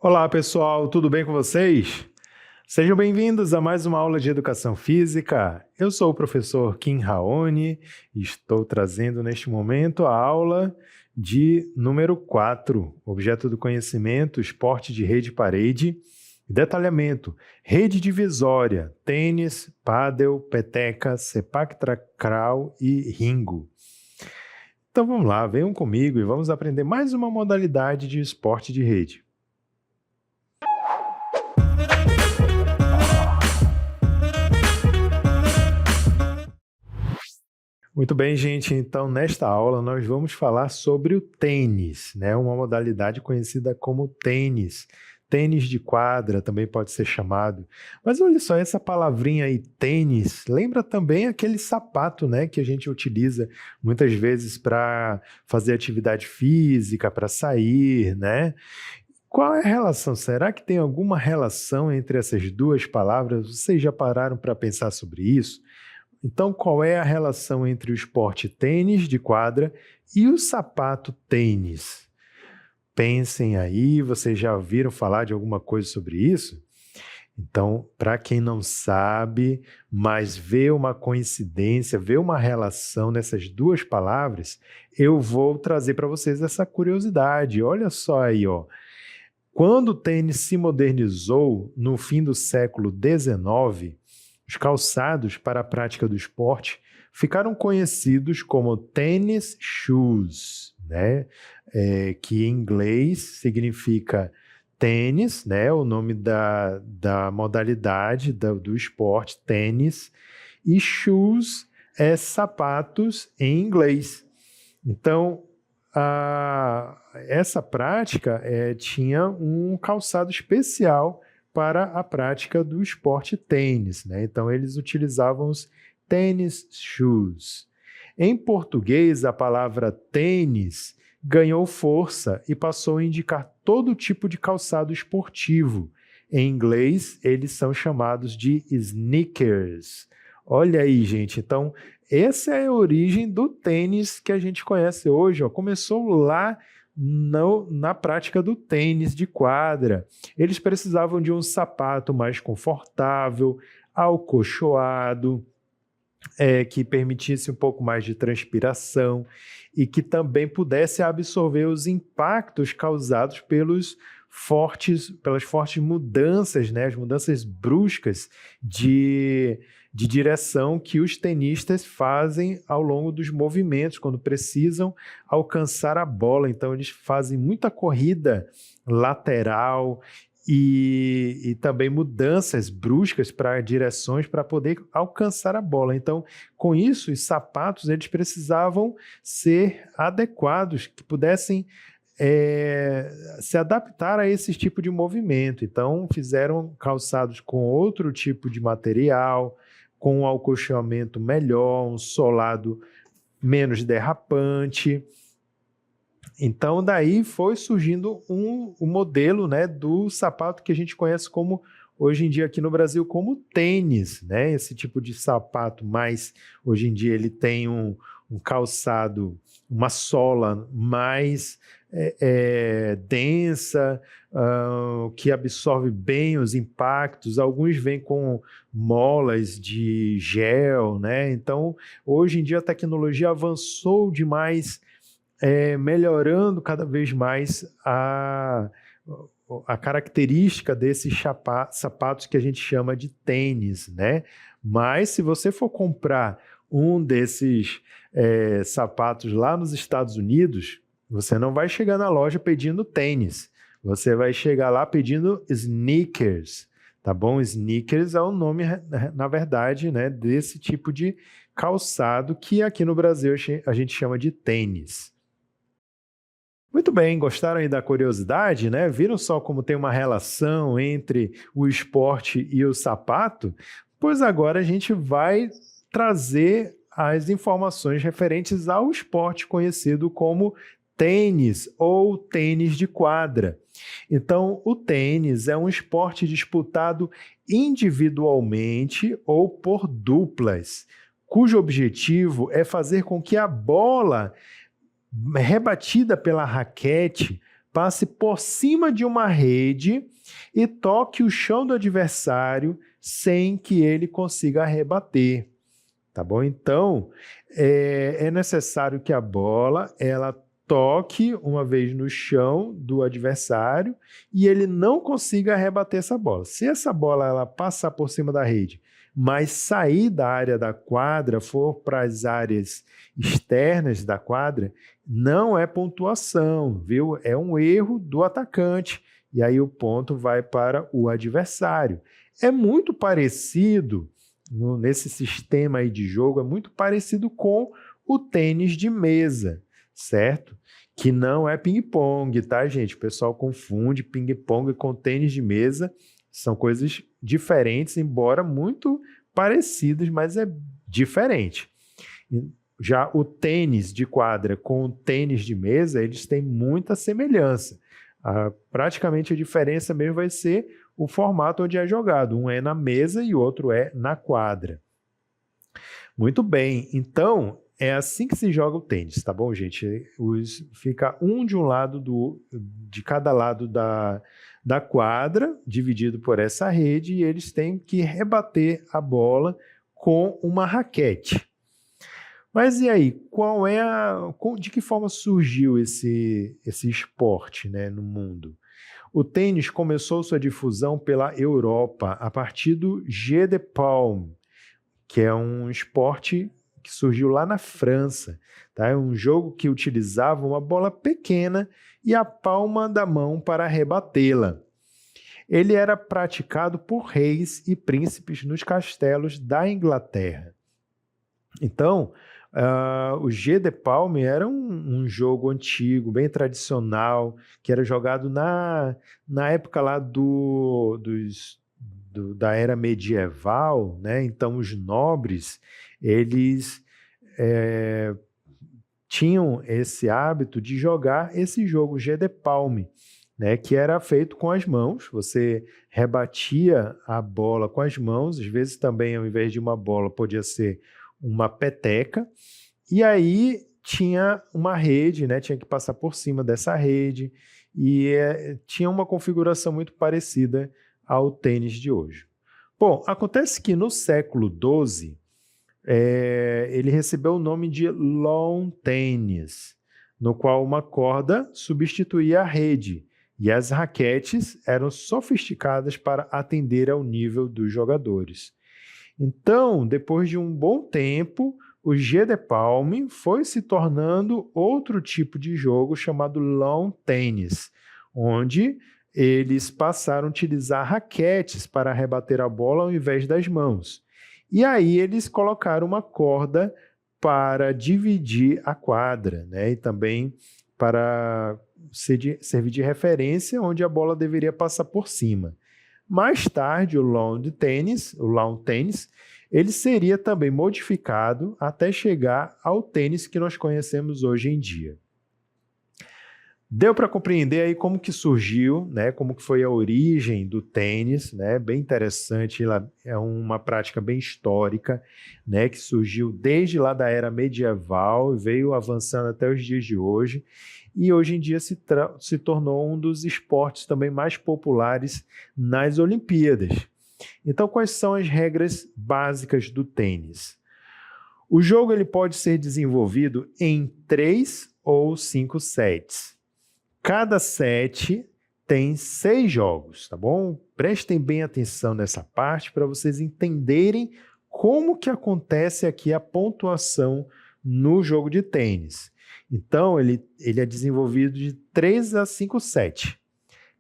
Olá, pessoal, tudo bem com vocês? Sejam bem-vindos a mais uma aula de Educação Física. Eu sou o professor Kim Raoni e estou trazendo neste momento a aula de número 4, Objeto do Conhecimento, Esporte de Rede e Parede, Detalhamento, Rede Divisória, Tênis, Pádel, Peteca, Sepak Takraw e Ringo. Então vamos lá, venham comigo e vamos aprender mais uma modalidade de esporte de rede. Muito bem, gente. Então, nesta aula, nós vamos falar sobre o tênis, né? Uma modalidade conhecida como tênis. Tênis de quadra também pode ser chamado. Mas olha só, essa palavrinha aí, tênis, lembra também aquele sapato, né? Que a gente utiliza muitas vezes para fazer atividade física, para sair, né? Qual é a relação? Será que tem alguma relação entre essas duas palavras? Vocês já pararam para pensar sobre isso? Então, qual é a relação entre o esporte tênis de quadra e o sapato tênis? Pensem aí, vocês já ouviram falar de alguma coisa sobre isso? Então, para quem não sabe, mas vê uma coincidência, vê uma relação nessas duas palavras, eu vou trazer para vocês essa curiosidade. Olha só aí, ó. Quando o tênis se modernizou no fim do século XIX, os calçados para a prática do esporte ficaram conhecidos como tennis shoes, né? Que em inglês significa tênis, né? O nome da modalidade do esporte, tênis, e shoes é sapatos em inglês. Então, essa prática tinha um calçado especial para a prática do esporte tênis, né? Então, eles utilizavam os tennis shoes. Em português, a palavra tênis ganhou força e passou a indicar todo tipo de calçado esportivo. Em inglês, eles são chamados de sneakers. Olha aí, gente. Então, essa é a origem do tênis que a gente conhece hoje, ó. Começou lá na prática do tênis de quadra. Eles precisavam de um sapato mais confortável, acolchoado, que permitisse um pouco mais de transpiração e que também pudesse absorver os impactos causados pelas fortes mudanças, né? As mudanças bruscas de direção que os tenistas fazem ao longo dos movimentos, quando precisam alcançar a bola. Então, eles fazem muita corrida lateral e também mudanças bruscas para direções para poder alcançar a bola. Então, com isso, os sapatos eles precisavam ser adequados, que pudessem se adaptar a esse tipo de movimento. Então, fizeram calçados com outro tipo de material, com um acolchoamento melhor, um solado menos derrapante. Então, daí foi surgindo um modelo, né, do sapato que a gente conhece como, hoje em dia aqui no Brasil, como tênis, né? Esse tipo de sapato, mas hoje em dia ele tem um calçado, uma sola mais densa, que absorve bem os impactos. Alguns vêm com molas de gel, né? Então, hoje em dia a tecnologia avançou demais, melhorando cada vez mais a característica desses sapatos que a gente chama de tênis, né? Mas se você for comprar um desses sapatos lá nos Estados Unidos, você não vai chegar na loja pedindo tênis, você vai chegar lá pedindo sneakers, tá bom? Sneakers é o nome, na verdade, né, desse tipo de calçado que aqui no Brasil a gente chama de tênis. Muito bem, gostaram aí da curiosidade, né? Viram só como tem uma relação entre o esporte e o sapato? Pois agora a gente vai trazer as informações referentes ao esporte conhecido como tênis ou tênis de quadra. Então, o tênis é um esporte disputado individualmente ou por duplas, cujo objetivo é fazer com que a bola rebatida pela raquete passe por cima de uma rede e toque o chão do adversário sem que ele consiga rebater. Tá bom? Então, é necessário que a bola ela toque uma vez no chão do adversário e ele não consiga rebater essa bola. Se essa bola ela passar por cima da rede, mas sair da área da quadra, for para as áreas externas da quadra, não é pontuação, viu? É um erro do atacante e aí o ponto vai para o adversário. É muito parecido nesse sistema aí de jogo, é muito parecido com o tênis de mesa, certo? Que não é ping-pong, tá, gente? O pessoal confunde ping-pong com tênis de mesa, são coisas diferentes, embora muito parecidas, mas é diferente. Já o tênis de quadra com o tênis de mesa, eles têm muita semelhança. Praticamente a diferença mesmo vai ser o formato onde é jogado. Um é na mesa e o outro é na quadra. Muito bem, então é assim que se joga o tênis, tá bom, gente? Fica um de um lado de cada lado da quadra, dividido por essa rede, e eles têm que rebater a bola com uma raquete. Mas e aí, de que forma surgiu esse esporte, né, no mundo? O tênis começou sua difusão pela Europa a partir do Jeu de Paume, que é um esporte que surgiu lá na França. Tá? É um jogo que utilizava uma bola pequena e a palma da mão para rebatê-la. Ele era praticado por reis e príncipes nos castelos da Inglaterra. Então, o Jeu de Paume era um jogo antigo, bem tradicional, que era jogado na época lá da era medieval, né? Então, os nobres, eles tinham esse hábito de jogar esse jogo, Jeu de Paume, né? Que era feito com as mãos, você rebatia a bola com as mãos, às vezes também, ao invés de uma bola, podia ser uma peteca, e aí tinha uma rede, né? Tinha que passar por cima dessa rede, e tinha uma configuração muito parecida ao tênis de hoje. Bom, acontece que no século XII, ele recebeu o nome de lawn tennis, no qual uma corda substituía a rede, e as raquetes eram sofisticadas para atender ao nível dos jogadores. Então, depois de um bom tempo, o Jeu de Paume foi se tornando outro tipo de jogo chamado lawn tennis, onde eles passaram a utilizar raquetes para rebater a bola ao invés das mãos. E aí eles colocaram uma corda para dividir a quadra, né? E também para servir de referência onde a bola deveria passar por cima. Mais tarde, o lawn tennis, ele seria também modificado até chegar ao tênis que nós conhecemos hoje em dia. Deu para compreender aí como que surgiu, né? Como que foi a origem do tênis, né? Bem interessante, é uma prática bem histórica, né? Que surgiu desde lá da era medieval e veio avançando até os dias de hoje. E hoje em dia se tornou um dos esportes também mais populares nas Olimpíadas. Então, quais são as regras básicas do tênis? O jogo ele pode ser desenvolvido em 3 ou 5 sets. Cada set tem 6 jogos, tá bom? Prestem bem atenção nessa parte para vocês entenderem como que acontece aqui a pontuação no jogo de tênis. Então, ele é desenvolvido de 3 a 5 sets.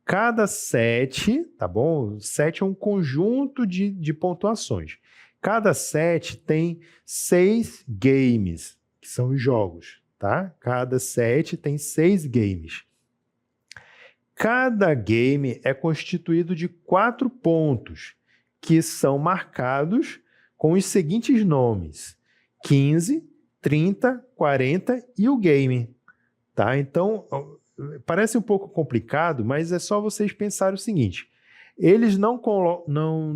Cada set, tá bom? Set é um conjunto de pontuações. Cada set tem 6 games, que são os jogos, tá? Cada set tem 6 games. Cada game é constituído de 4 pontos, que são marcados com os seguintes nomes: 15, 30, 40 e o game, tá? Então, parece um pouco complicado, mas é só vocês pensarem o seguinte: eles não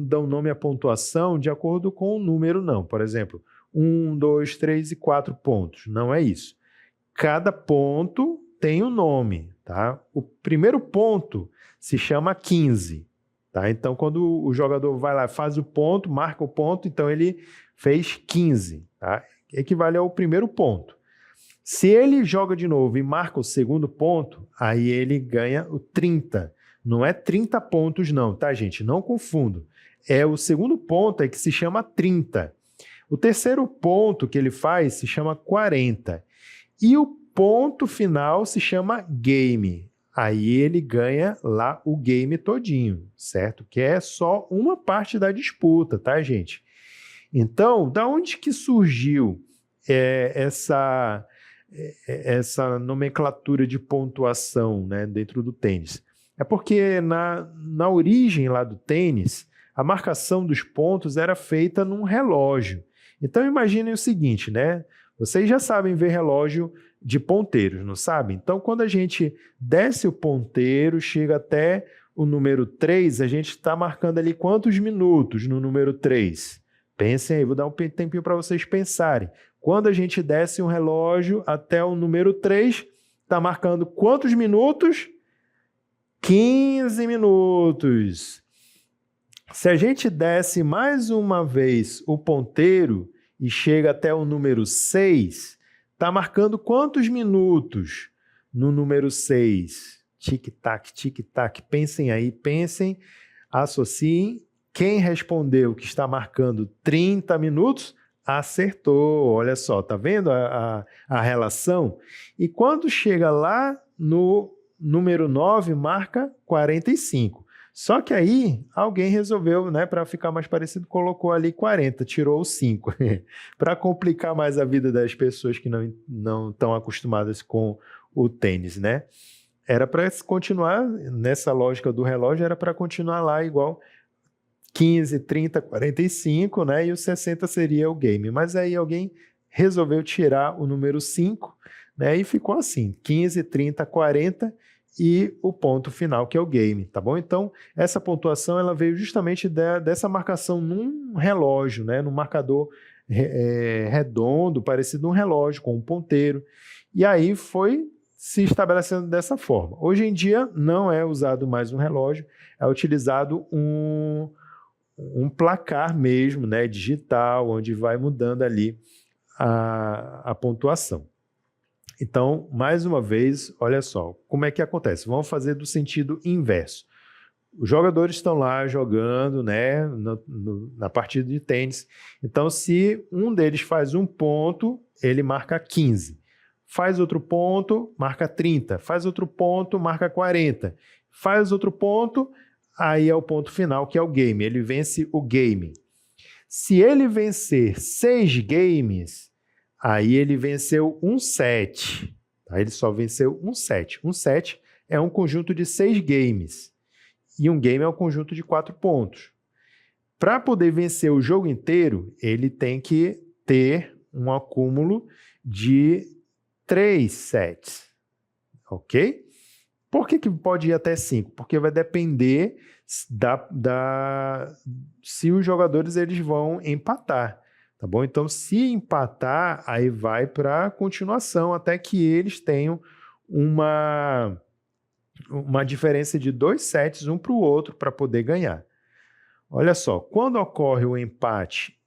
dão nome à pontuação de acordo com o número, não. Por exemplo, 1, 2, 3 e 4 pontos. Não é isso. Cada ponto tem um nome, tá? O primeiro ponto se chama 15, tá? Então, quando o jogador vai lá, faz o ponto, marca o ponto, então ele fez 15, tá? Equivale ao primeiro ponto. Se ele joga de novo e marca o segundo ponto, aí ele ganha o 30. Não é 30 pontos não, tá, gente? Não confundo. É o segundo ponto é que se chama 30. O terceiro ponto que ele faz se chama 40. E o ponto final se chama game. Aí ele ganha lá o game todinho, certo? Que é só uma parte da disputa, tá, gente? Então, da onde que surgiu essa nomenclatura de pontuação, né, dentro do tênis? É porque na origem lá do tênis, a marcação dos pontos era feita num relógio. Então, imaginem o seguinte, né? Vocês já sabem ver relógio de ponteiros, não sabem? Então, quando a gente desce o ponteiro, chega até o número 3, a gente está marcando ali quantos minutos no número 3? Pensem aí, vou dar um tempinho para vocês pensarem. Quando a gente desce um relógio até o número 3, está marcando quantos minutos? 15 minutos. Se a gente desce mais uma vez o ponteiro e chega até o número 6, está marcando quantos minutos no número 6? Tic-tac, tic-tac. Pensem aí, pensem, associem. Quem respondeu que está marcando 30 minutos, acertou. Olha só, tá vendo a relação? E quando chega lá no número 9, marca 45. Só que aí alguém resolveu, né, para ficar mais parecido, colocou ali 40, tirou o 5. Para complicar mais a vida das pessoas que não estão acostumadas com o tênis, né? Era para continuar, nessa lógica do relógio, era para continuar lá igual 15, 30, 45, né? E o 60 seria o game. Mas aí alguém resolveu tirar o número 5, né? E ficou assim, 15, 30, 40 e o ponto final, que é o game, tá bom? Então, essa pontuação ela veio justamente dessa marcação num relógio, né? Num marcador redondo, parecido um relógio, com um ponteiro. E aí foi se estabelecendo dessa forma. Hoje em dia, não é usado mais um relógio, é utilizado um placar mesmo, né, digital, onde vai mudando ali a pontuação. Então, mais uma vez, olha só, como é que acontece? Vamos fazer do sentido inverso. Os jogadores estão lá jogando, né, na partida de tênis. Então, se um deles faz um ponto, ele marca 15. Faz outro ponto, marca 30. Faz outro ponto, marca 40. Faz outro ponto, aí é o ponto final, que é o game. Ele vence o game. Se ele vencer 6 games, aí ele venceu um set. Tá? Ele só venceu um set. Um set é um conjunto de 6 games. E um game é um conjunto de 4 pontos. Para poder vencer o jogo inteiro, ele tem que ter um acúmulo de 3 sets. Ok? Por que pode ir até 5? Porque vai depender se os jogadores eles vão empatar. Tá bom? Então, se empatar, aí vai para a continuação, até que eles tenham uma diferença de 2 sets um para o outro para poder ganhar. Olha só, quando ocorre o empate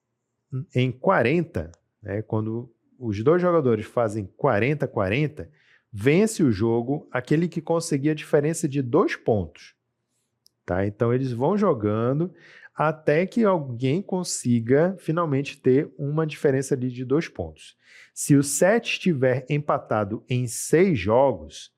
em 40, né, quando os dois jogadores fazem 40-40, vence o jogo aquele que conseguir a diferença de 2 pontos. Tá? Então, eles vão jogando até que alguém consiga finalmente ter uma diferença ali de 2 pontos. Se o set estiver empatado em 6 jogos,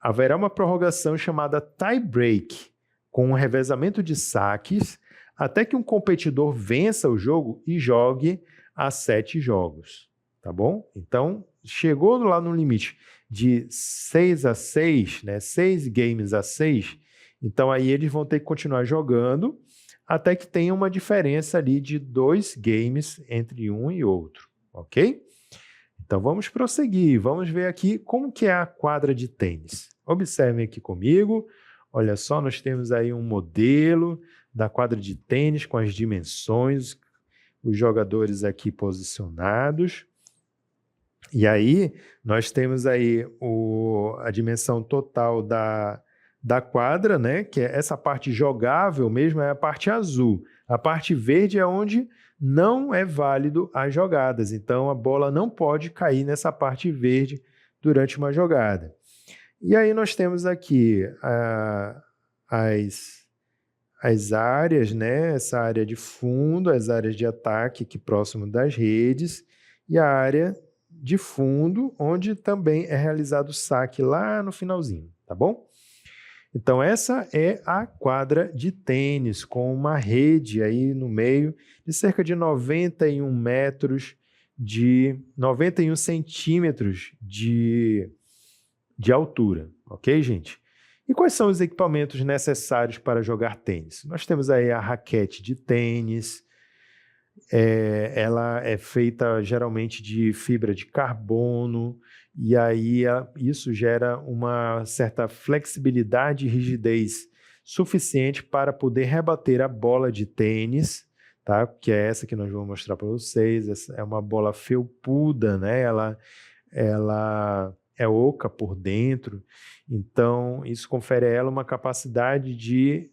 haverá uma prorrogação chamada tie break, com um revezamento de saques, até que um competidor vença o jogo e jogue a 7 jogos. Tá bom? Então, chegou lá no limite de 6-6, né? 6 games a 6, então aí eles vão ter que continuar jogando até que tenha uma diferença ali de 2 games entre um e outro, ok? Então vamos prosseguir, vamos ver aqui como que é a quadra de tênis. Observem aqui comigo, olha só, nós temos aí um modelo da quadra de tênis com as dimensões, os jogadores aqui posicionados. E aí, nós temos aí a dimensão total da quadra, né? Que é essa parte jogável mesmo, é a parte azul. A parte verde é onde não é válido as jogadas. Então, a bola não pode cair nessa parte verde durante uma jogada. E aí nós temos aqui as áreas, né? Essa área de fundo, as áreas de ataque aqui próximo das redes, e a área de fundo, onde também é realizado o saque lá no finalzinho, tá bom? Então, essa é a quadra de tênis, com uma rede aí no meio de cerca de 91 metros, de 91 centímetros de altura, ok, gente? E quais são os equipamentos necessários para jogar tênis? Nós temos aí a raquete de tênis, ela é feita geralmente de fibra de carbono, e aí isso gera uma certa flexibilidade e rigidez suficiente para poder rebater a bola de tênis, tá? Que é essa que nós vamos mostrar para vocês. Essa é uma bola felpuda, né? Ela é oca por dentro, então isso confere a ela uma capacidade de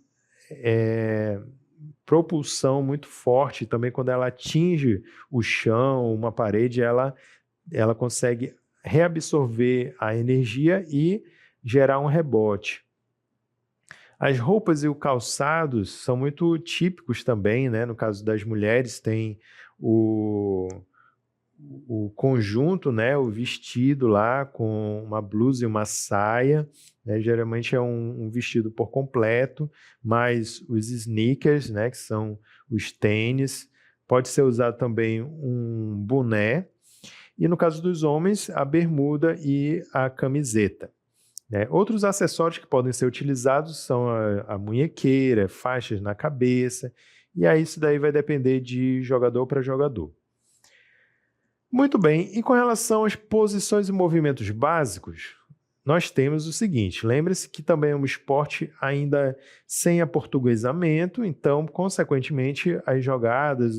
propulsão muito forte. Também quando ela atinge o chão, uma parede, ela consegue reabsorver a energia e gerar um rebote. As roupas e os calçados são muito típicos também, né? No caso das mulheres, tem o conjunto, né? O vestido lá com uma blusa e uma saia, né? Geralmente é um vestido por completo, mas os sneakers, né? Que são os tênis, pode ser usado também um boné, e no caso dos homens, a bermuda e a camiseta, né? Outros acessórios que podem ser utilizados são a munhequeira, faixas na cabeça, e aí isso daí vai depender de jogador para jogador. Muito bem, e com relação às posições e movimentos básicos, nós temos o seguinte: lembre-se que também é um esporte ainda sem aportuguesamento, então, consequentemente, as jogadas,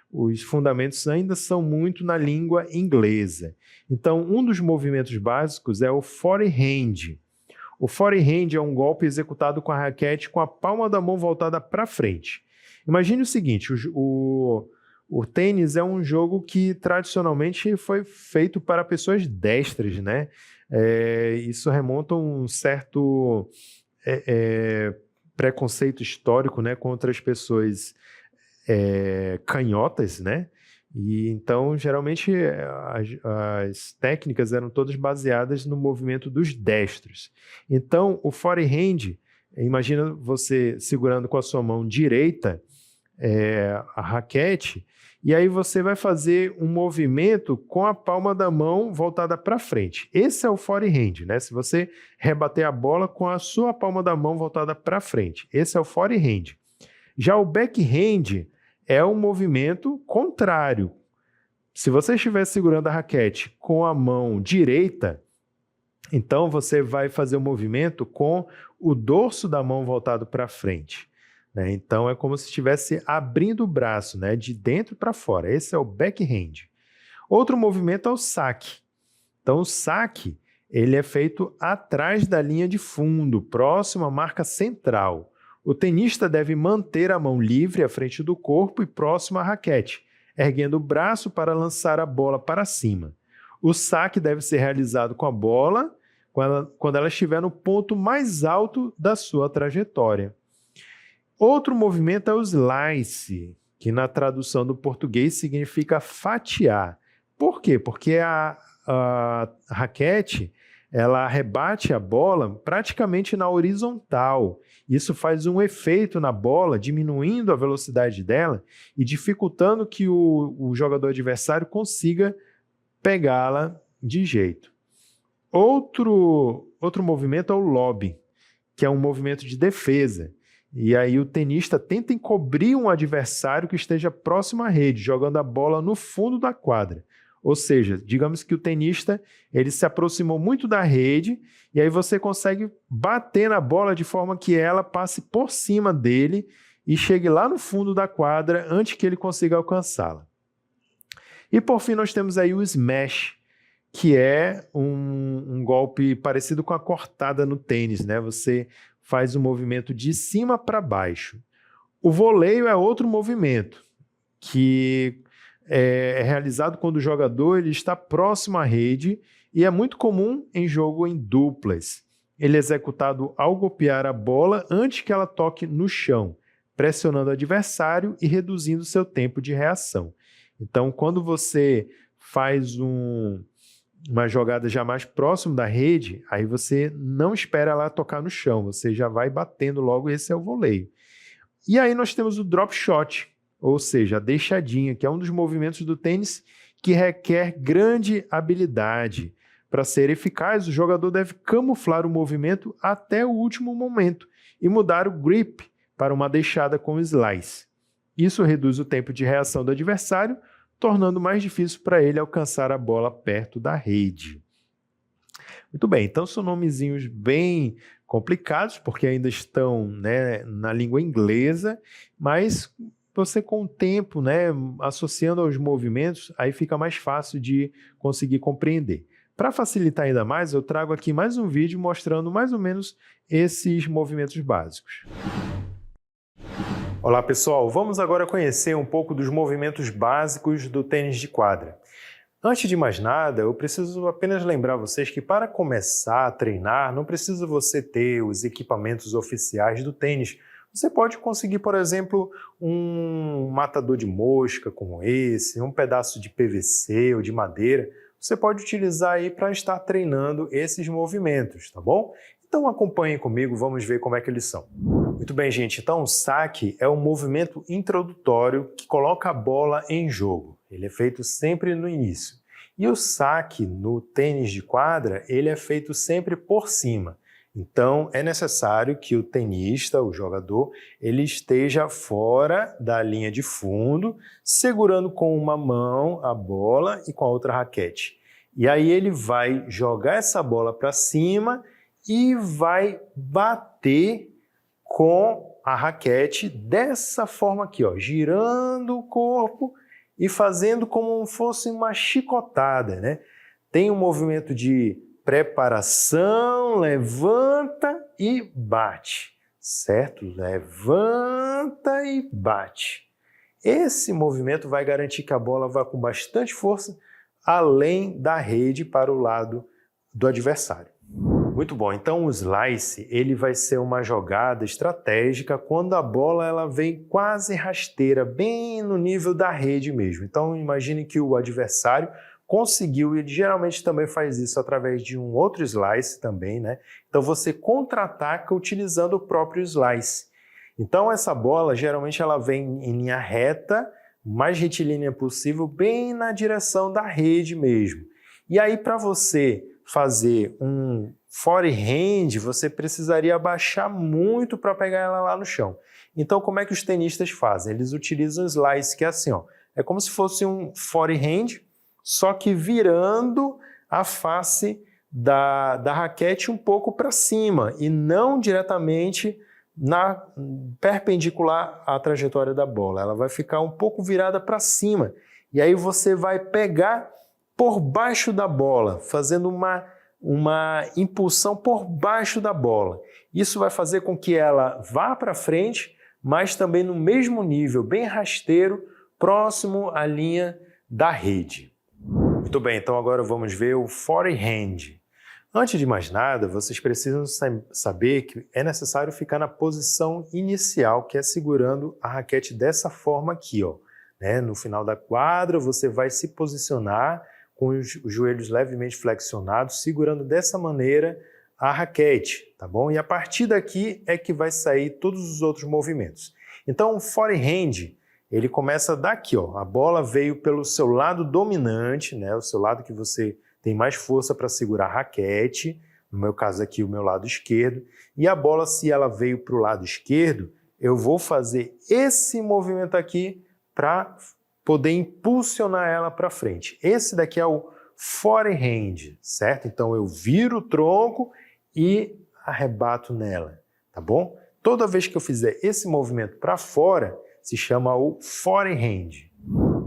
os fundamentos ainda são muito na língua inglesa. Então, um dos movimentos básicos é o forehand. O forehand é um golpe executado com a raquete com a palma da mão voltada para frente. Imagine o seguinte: o tênis é um jogo que tradicionalmente foi feito para pessoas destras, né? Isso remonta a um certo preconceito histórico, né, contra as pessoas canhotas, né? E então, geralmente, as técnicas eram todas baseadas no movimento dos destros. Então, o forehand, imagina você segurando com a sua mão direita a raquete, e aí você vai fazer um movimento com a palma da mão voltada para frente. Esse é o forehand, né? Se você rebater a bola com a sua palma da mão voltada para frente. Esse é o forehand. Já o backhand é um movimento contrário. Se você estiver segurando a raquete com a mão direita, então você vai fazer o movimento com o dorso da mão voltado para frente, né? Então é como se estivesse abrindo o braço, né, de dentro para fora. Esse é o backhand. Outro movimento é o saque. Então o saque, ele é feito atrás da linha de fundo, próximo à marca central. O tenista deve manter a mão livre à frente do corpo e próximo à raquete, erguendo o braço para lançar a bola para cima. O saque deve ser realizado com a bola quando ela estiver no ponto mais alto da sua trajetória. Outro movimento é o slice, que na tradução do português significa fatiar. Por quê? Porque a raquete, ela rebate a bola praticamente na horizontal. Isso faz um efeito na bola, diminuindo a velocidade dela e dificultando que o jogador adversário consiga pegá-la de jeito. Outro movimento é o lob, que é um movimento de defesa. E aí o tenista tenta encobrir um adversário que esteja próximo à rede, jogando a bola no fundo da quadra. Ou seja, digamos que o tenista ele se aproximou muito da rede e aí você consegue bater na bola de forma que ela passe por cima dele e chegue lá no fundo da quadra antes que ele consiga alcançá-la. E por fim nós temos aí o smash, que é um golpe parecido com a cortada no tênis, né? Você faz o movimento de cima para baixo. O voleio é outro movimento que é realizado quando o jogador ele está próximo à rede e é muito comum em jogo em duplas. Ele é executado ao golpear a bola antes que ela toque no chão, pressionando o adversário e reduzindo seu tempo de reação. Então, quando você faz uma jogada já mais próximo da rede, aí você não espera ela tocar no chão, você já vai batendo logo, esse é o voleio. E aí nós temos o drop shot, ou seja, a deixadinha, que é um dos movimentos do tênis que requer grande habilidade. Para ser eficaz, o jogador deve camuflar o movimento até o último momento e mudar o grip para uma deixada com slice. Isso reduz o tempo de reação do adversário, tornando mais difícil para ele alcançar a bola perto da rede. Muito bem, então são nomezinhos bem complicados, porque ainda estão, né, na língua inglesa, mas você com o tempo, né, associando aos movimentos, aí fica mais fácil de conseguir compreender. Para facilitar ainda mais, eu trago aqui mais um vídeo mostrando mais ou menos esses movimentos básicos. Olá pessoal, vamos agora conhecer um pouco dos movimentos básicos do tênis de quadra. Antes de mais nada, eu preciso apenas lembrar vocês que para começar a treinar, não precisa você ter os equipamentos oficiais do tênis. Você pode conseguir, por exemplo, um matador de mosca como esse, um pedaço de PVC ou de madeira. Você pode utilizar aí para estar treinando esses movimentos, tá bom? Então acompanhem comigo, vamos ver como é que eles são. Muito bem, gente, então o saque é um movimento introdutório que coloca a bola em jogo. Ele é feito sempre no início. E o saque no tênis de quadra, ele é feito sempre por cima. Então é necessário que o tenista, o jogador, ele esteja fora da linha de fundo, segurando com uma mão a bola e com a outra raquete. E aí ele vai jogar essa bola para cima e vai bater com a raquete dessa forma aqui, ó, girando o corpo e fazendo como se fosse uma chicotada, né? Tem um movimento de preparação, levanta e bate, certo? Levanta e bate. Esse movimento vai garantir que a bola vá com bastante força além da rede para o lado do adversário. Muito bom, então o slice ele vai ser uma jogada estratégica quando a bola ela vem quase rasteira, bem no nível da rede mesmo. Então imagine que o adversário conseguiu, e ele geralmente também faz isso através de um outro slice também, né? Então você contra-ataca utilizando o próprio slice. Então essa bola geralmente ela vem em linha reta, o mais retilínea possível, bem na direção da rede mesmo. E aí para você fazer um forehand, você precisaria abaixar muito para pegar ela lá no chão. Então como é que os tenistas fazem? Eles utilizam o slice, que é assim, ó, é como se fosse um forehand, só que virando a face da raquete um pouco para cima e não diretamente perpendicular à trajetória da bola. Ela vai ficar um pouco virada para cima. E aí você vai pegar por baixo da bola, fazendo uma impulsão por baixo da bola. Isso vai fazer com que ela vá para frente, mas também no mesmo nível, bem rasteiro, próximo à linha da rede. Muito bem, então agora vamos ver o forehand. Antes de mais nada, vocês precisam saber que é necessário ficar na posição inicial, que é segurando a raquete dessa forma aqui, ó, né? No final da quadra, você vai se posicionar com os joelhos levemente flexionados, segurando dessa maneira a raquete, tá bom? E a partir daqui é que vai sair todos os outros movimentos. Então, o forehand, ele começa daqui, ó. A bola veio pelo seu lado dominante, né? O seu lado que você tem mais força para segurar a raquete, no meu caso aqui o meu lado esquerdo, e a bola, se ela veio para o lado esquerdo, eu vou fazer esse movimento aqui para poder impulsionar ela para frente. Esse daqui é o forehand, certo? Então eu viro o tronco e arrebato nela, tá bom? Toda vez que eu fizer esse movimento para fora, se chama o forehand.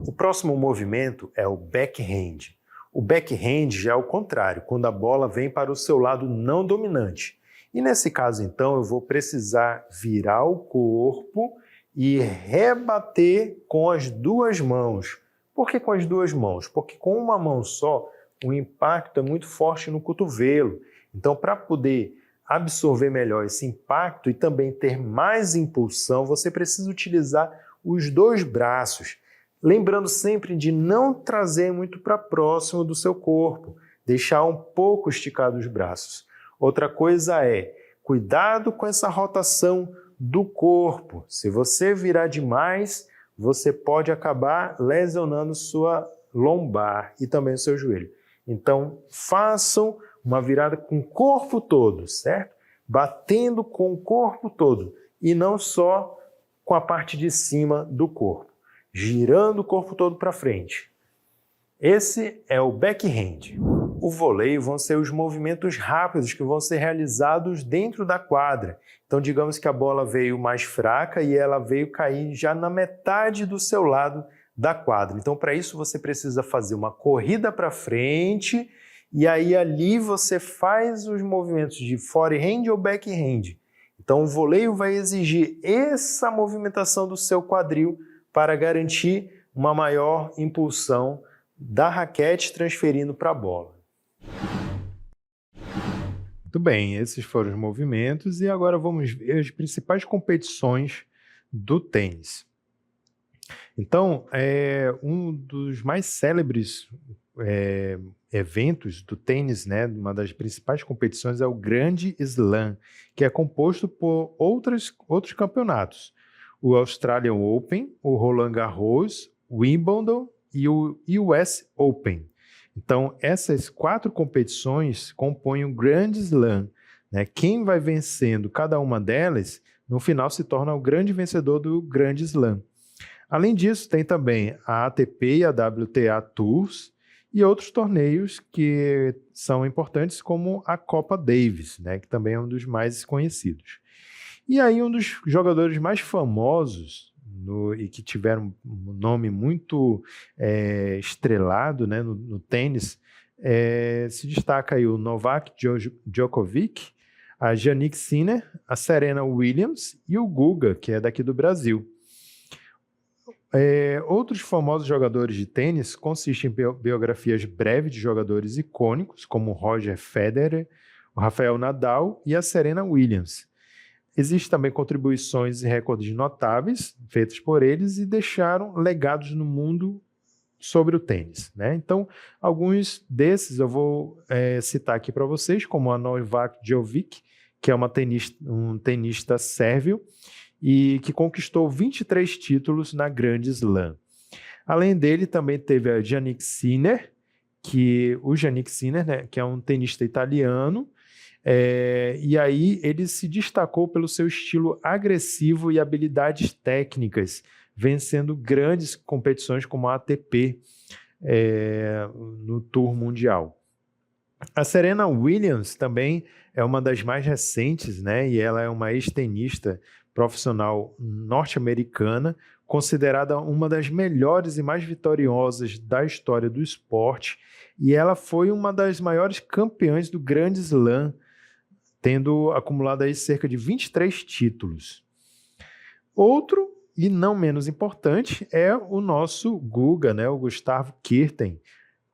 O próximo movimento é o backhand. O backhand já é o contrário, quando a bola vem para o seu lado não dominante. E nesse caso, então, eu vou precisar virar o corpo e rebater com as duas mãos. Por que com as duas mãos? Porque com uma mão só, o impacto é muito forte no cotovelo. Então, para poder absorver melhor esse impacto e também ter mais impulsão, você precisa utilizar os dois braços. Lembrando sempre de não trazer muito para próximo do seu corpo, deixar um pouco esticado os braços. Outra coisa é, cuidado com essa rotação do corpo. Se você virar demais, você pode acabar lesionando sua lombar e também o seu joelho. Então, façam uma virada com o corpo todo, certo? Batendo com o corpo todo e não só com a parte de cima do corpo, girando o corpo todo para frente. Esse é o backhand. O voleio vão ser os movimentos rápidos que vão ser realizados dentro da quadra. Então, digamos que a bola veio mais fraca e ela veio cair já na metade do seu lado da quadra. Então, para isso, você precisa fazer uma corrida para frente e aí ali você faz os movimentos de forehand ou backhand. Então, o voleio vai exigir essa movimentação do seu quadril para garantir uma maior impulsão da raquete transferindo para a bola. Muito bem, esses foram os movimentos e agora vamos ver as principais competições do tênis. Então, um dos mais célebres eventos do tênis, né, uma das principais competições é o Grande Slam, que é composto por outros campeonatos. O Australian Open, o Roland Garros, o Wimbledon e o US Open. Então, essas 4 competições compõem o Grand Slam, né? Quem vai vencendo cada uma delas, no final se torna o grande vencedor do Grand Slam. Além disso, tem também a ATP e a WTA Tours e outros torneios que são importantes, como a Copa Davis, né? Que também é um dos mais conhecidos. E aí, um dos jogadores mais famosos e que tiveram um nome muito estrelado, né, no tênis, se destaca aí o Novak Djokovic, a Jannik Sinner, a Serena Williams e o Guga, que é daqui do Brasil. Outros famosos jogadores de tênis consistem em biografias breves de jogadores icônicos, como Roger Federer, o Rafael Nadal e a Serena Williams. Existem também contribuições e recordes notáveis feitos por eles e deixaram legados no mundo sobre o tênis, né? Então, alguns desses eu vou citar aqui para vocês, como a Novak Djokovic, que é um tenista sérvio e que conquistou 23 títulos na Grand Slam. Além dele, também teve a Jannik Sinner, né, que é um tenista italiano. E aí ele se destacou pelo seu estilo agressivo e habilidades técnicas, vencendo grandes competições como a ATP no Tour Mundial. A Serena Williams também é uma das mais recentes, né? E ela é uma ex-tenista profissional norte-americana, considerada uma das melhores e mais vitoriosas da história do esporte, e ela foi uma das maiores campeãs do Grand Slam, tendo acumulado aí cerca de 23 títulos. Outro, e não menos importante, é o nosso Guga, né? O Gustavo Kuerten,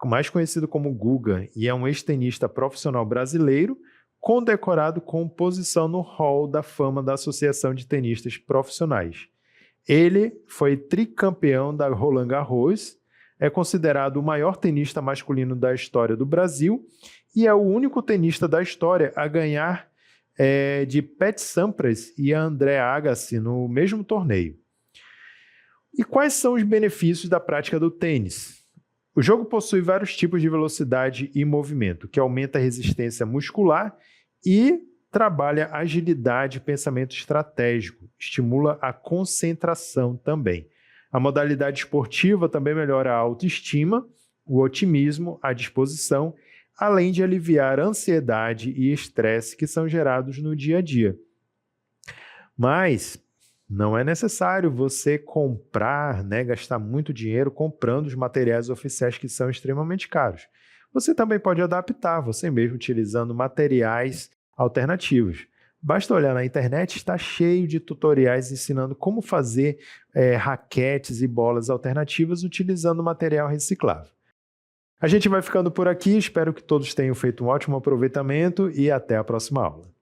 mais conhecido como Guga, e é um ex-tenista profissional brasileiro, condecorado com posição no Hall da Fama da Associação de Tenistas Profissionais. Ele foi tricampeão da Roland Garros, é considerado o maior tenista masculino da história do Brasil e é o único tenista da história a ganhar de Pete Sampras e André Agassi no mesmo torneio. E quais são os benefícios da prática do tênis? O jogo possui vários tipos de velocidade e movimento, que aumenta a resistência muscular e trabalha agilidade e pensamento estratégico, estimula a concentração também. A modalidade esportiva também melhora a autoestima, o otimismo, a disposição, além de aliviar a ansiedade e estresse que são gerados no dia a dia. Mas Não é necessário você comprar, né, gastar muito dinheiro comprando os materiais oficiais que são extremamente caros. Você também pode adaptar você mesmo utilizando materiais alternativos. Basta olhar na internet, está cheio de tutoriais ensinando como fazer raquetes e bolas alternativas utilizando material reciclável. A gente vai ficando por aqui, espero que todos tenham feito um ótimo aproveitamento e até a próxima aula.